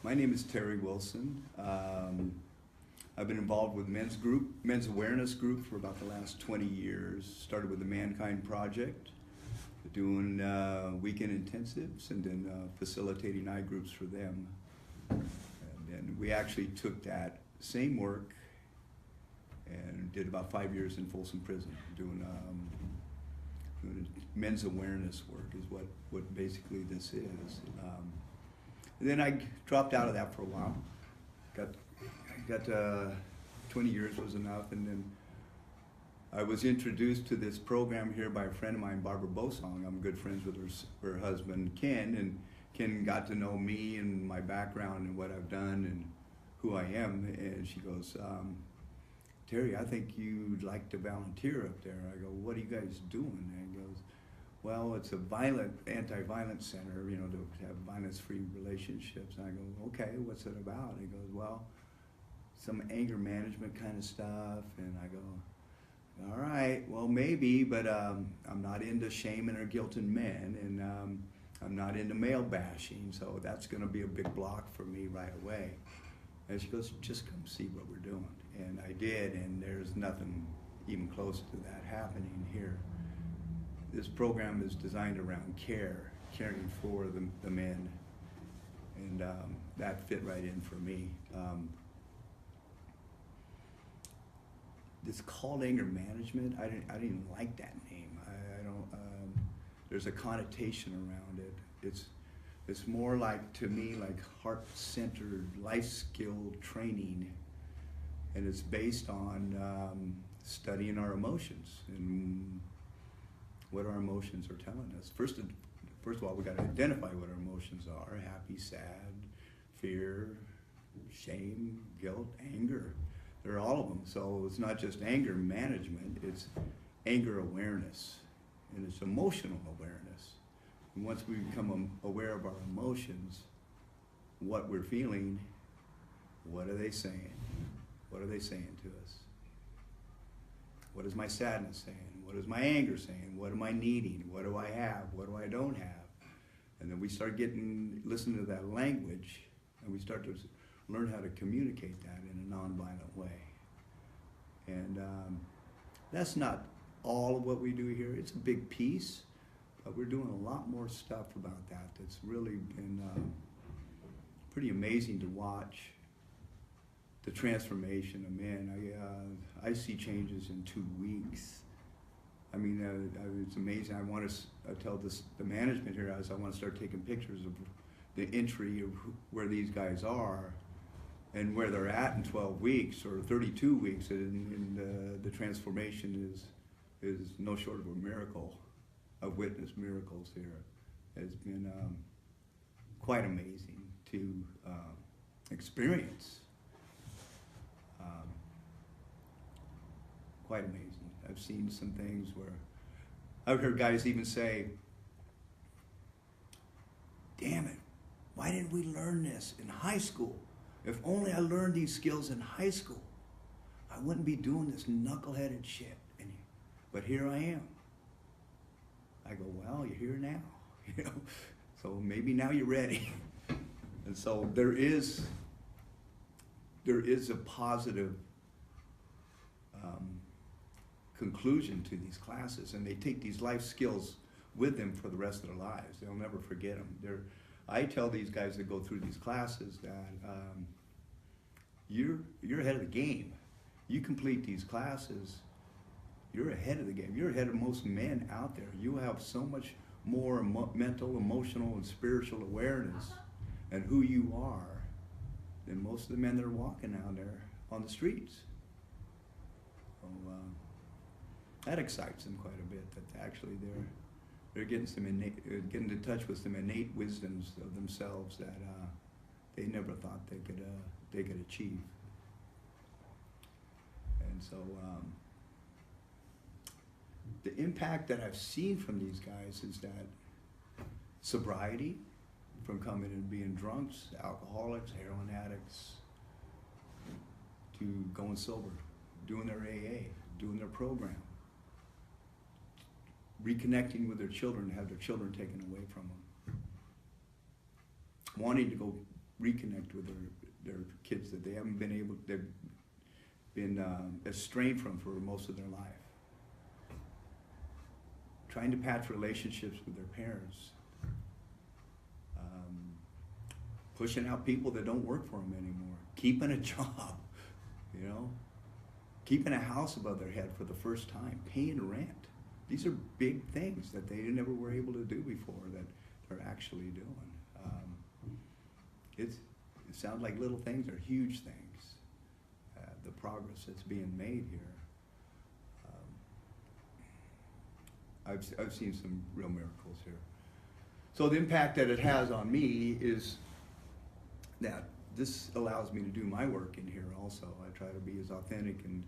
My name is Terry Wilson. I've been involved with men's awareness group for about the last 20 years. Started with the Mankind Project, doing weekend intensives and then facilitating night groups for them. And then we actually took that same work and did about 5 years in Folsom Prison, doing men's awareness work is what basically this is. And then I dropped out of that for a while. Got 20 years was enough, and then I was introduced to this program here by a friend of mine, Barbara Bosong. I'm good friends with her husband, Ken, and Ken got to know me and my background and what I've done and who I am, and she goes, Terry, I think you'd like to volunteer up there. I go, what are you guys doing? And he goes, well, it's a anti-violence center, to have violence-free relationships. And I go, okay, what's it about? And he goes, well, some anger management kind of stuff. And I go, all right, well, maybe, but I'm not into shaming or guilting men, and I'm not into male bashing, so that's going to be a big block for me right away. And she goes, just come see what we're doing. And I did, and there's nothing even close to that happening here. This program is designed around caring for the men, and that fit right in for me. It's called anger management. I didn't even like that name. I don't. There's a connotation around it. It's more like, to me, like heart-centered life skill training, and it's based on studying our emotions and what our emotions are telling us. First of all, we got to identify what our emotions are: happy, sad, fear, shame, guilt, anger. They're all of them. So it's not just anger management, it's anger awareness, and it's emotional awareness. And once we become aware of our emotions, what we're feeling, what are they saying? What are they saying to us? What is my sadness saying? What is my anger saying? What am I needing? What do I have? What do I don't have? And then we start listening to that language, and we start to learn how to communicate that in a nonviolent way. And that's not all of what we do here. It's a big piece, but we're doing a lot more stuff about that that's really been pretty amazing to watch. The transformation of men. I see changes in 2 weeks. I mean, it's amazing. I want to tell the management here, I want to start taking pictures of the entry of where these guys are and where they're at in 12 weeks or 32 weeks, and the transformation is no short of a miracle. I've witnessed miracles here. It's been quite amazing to experience. Quite amazing. I've seen some things where I've heard guys even say, damn it, why didn't we learn this in high school? If only I learned these skills in high school, I wouldn't be doing this knuckleheaded shit. But here I am. I go, well, you're here now. So maybe now you're ready. And so there is a positive conclusion to these classes, and they take these life skills with them for the rest of their lives. They'll never forget them. I tell these guys that go through these classes that you're ahead of the game. You complete these classes, you're ahead of the game. You're ahead of most men out there. You have so much more mental, emotional, and spiritual awareness and who you are than most of the men that are walking out there on the streets. So, that excites them quite a bit. That actually they're getting getting in touch with some innate wisdoms of themselves that they never thought they could achieve. And so the impact that I've seen from these guys is that sobriety, from coming and being drunks, alcoholics, heroin addicts, to going sober, doing their AA, doing their program, reconnecting with their children, have their children taken away from them, wanting to go reconnect with their kids that they haven't been able, they've been estranged from for most of their life. Trying to patch relationships with their parents. Pushing out people that don't work for them anymore. Keeping a job, you know. Keeping a house above their head for the first time. Paying rent. These are big things that they never were able to do before that they're actually doing. It sounds like little things are huge things. The progress that's being made here. I've seen some real miracles here. So the impact that it has on me is that this allows me to do my work in here also. I try to be as authentic and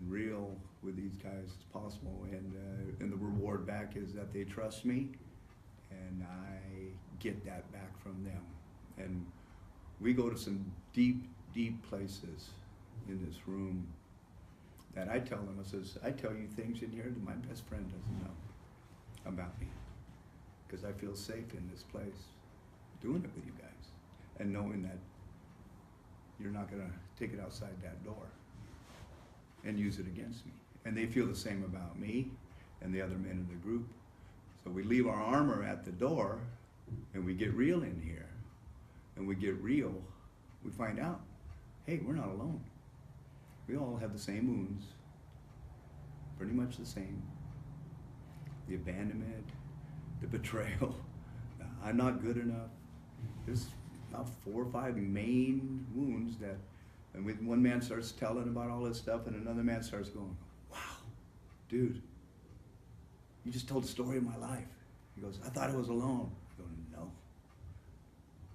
real with these guys as possible, and the reward back is that they trust me, and I get that back from them. And we go to some deep, deep places in this room that I tell them, I tell you things in here that my best friend doesn't know about me, because I feel safe in this place doing it with you guys and knowing that you're not going to take it outside that door and use it against me. And they feel the same about me and the other men in the group. So we leave our armor at the door and we get real in here. And we get real, we find out, hey, we're not alone. We all have the same wounds, pretty much the same. The abandonment, the betrayal, I'm not good enough. There's about 4 or 5 main wounds that, and when one man starts telling about all this stuff and another man starts going, wow, dude, you just told the story of my life. He goes, I thought I was alone. I go, no.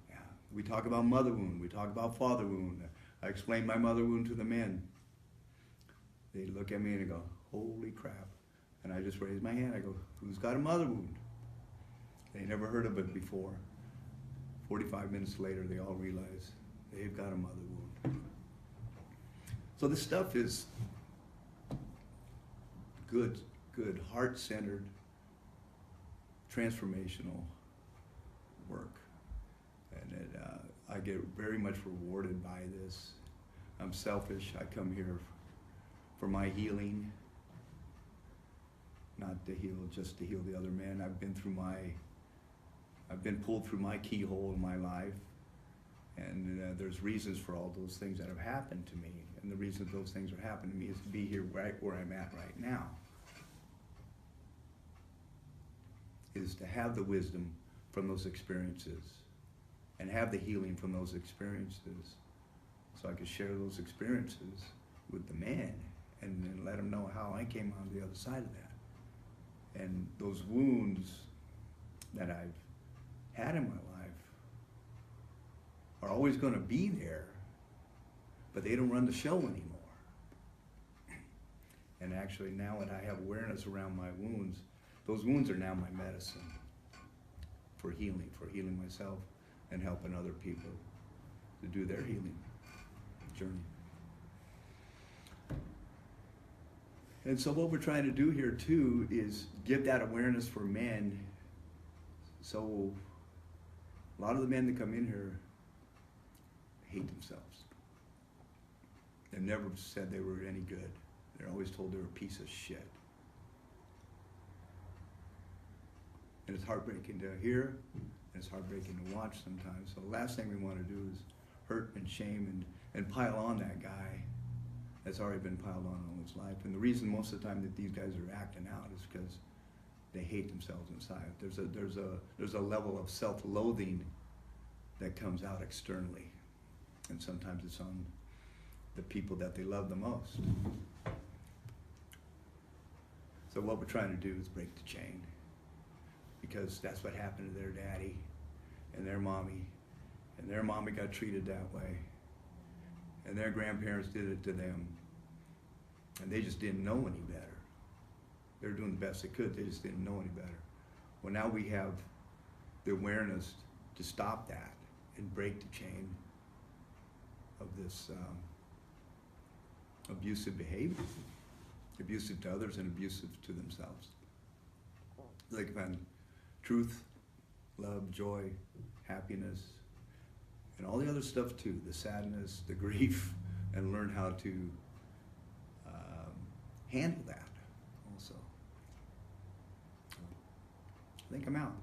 Yeah. We talk about mother wound, we talk about father wound. I explain my mother wound to the men. They look at me and they go, holy crap. And I just raise my hand, I go, who's got a mother wound? They never heard of it before. 45 minutes later, they all realize they've got a mother wound. So this stuff is good, heart-centered, transformational work. And I get very much rewarded by this. I'm selfish. I come here for my healing, not to heal, just to heal the other man. I've been pulled through my keyhole in my life, and there's reasons for all those things that have happened to me. And the reason those things are happening to me is to be here right where I'm at right now. Is to have the wisdom from those experiences and have the healing from those experiences, so I could share those experiences with the men and let them know how I came on the other side of that. And those wounds that I've had in my life are always going to be there, but they don't run the show anymore. And actually, now that I have awareness around my wounds, those wounds are now my medicine for healing myself and helping other people to do their healing journey. And so what we're trying to do here too is give that awareness for men. So a lot of the men that come in here hate themselves. They've never said they were any good. They're always told they're a piece of shit. And it's heartbreaking to hear, and it's heartbreaking to watch sometimes. So the last thing we want to do is hurt and shame and pile on that guy that's already been piled on all his life. And the reason most of the time that these guys are acting out is because they hate themselves inside. There's a level of self-loathing that comes out externally, and sometimes it's on the people that they love the most. So what we're trying to do is break the chain, because that's what happened to their daddy and their mommy got treated that way, and their grandparents did it to them, and they just didn't know any better. They were doing the best they could, they just didn't know any better. Well, now we have the awareness to stop that and break the chain of this abusive behavior, abusive to others and abusive to themselves. They can find truth, love, joy, happiness, and all the other stuff too, the sadness, the grief, and learn how to handle that also. I think I'm out.